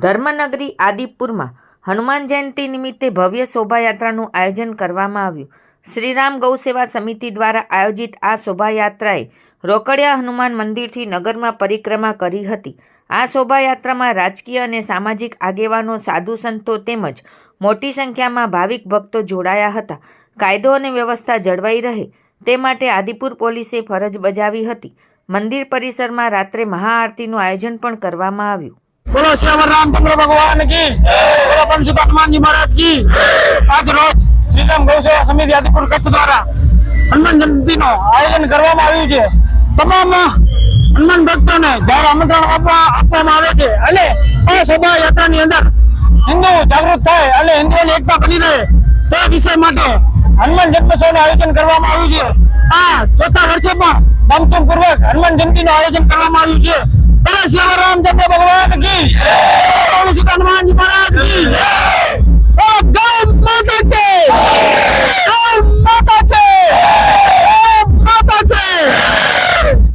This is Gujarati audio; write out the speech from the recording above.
ધર્મનગરી આદિપુરમાં હનુમાન જયંતિ નિમિત્તે ભવ્ય શોભાયાત્રાનું આયોજન કરવામાં આવ્યું. શ્રીરામ ગૌસેવા સમિતિ દ્વારા આયોજિત આ શોભાયાત્રાએ રોકડિયા હનુમાન મંદિરથી નગરમાં પરિક્રમા કરી હતી. આ શોભાયાત્રામાં રાજકીય અને સામાજિક આગેવાનો, સાધુ સંતો તેમજ મોટી સંખ્યામાં ભાવિક ભક્તો જોડાયા હતા. કાયદો અને વ્યવસ્થા જળવાઈ રહે તે માટે આદિપુર પોલીસે ફરજ બજાવી હતી. મંદિર પરિસરમાં રાત્રે મહાઆરતીનું આયોજન પણ કરવામાં આવ્યું. बोलो श्री रामचंद्र भगवान की, बोलो पंचुत हनुमान जी महाराज की। आज रोज श्रीराम गौसेवा समिति आदिपुर कच्छ द्वारा हनुमान जयंती નું આયોજન કરવામાં આવ્યું છે. તમામ હનુમાન ભક્તોને જાહેર આમંત્રણ આપવામાં આવે છે અને આ શોભાયાત્રાની અંદર હિન્દુ જાગૃત થાય અને હિન્દુઓની એકતા બની રહે તે વિષય માટે હનુમાન જન્મોત્સવનું આયોજન કરવામાં આવ્યું છે. આ ચોથા વર્ષે પણ ધામધૂમ પૂર્વક હનુમાન જયંતીનું આયોજન કરવામાં આવ્યું છે. बोलो श्री रामचंद्र भगवान की, बोलो पंचुत हनुमान जी महाराज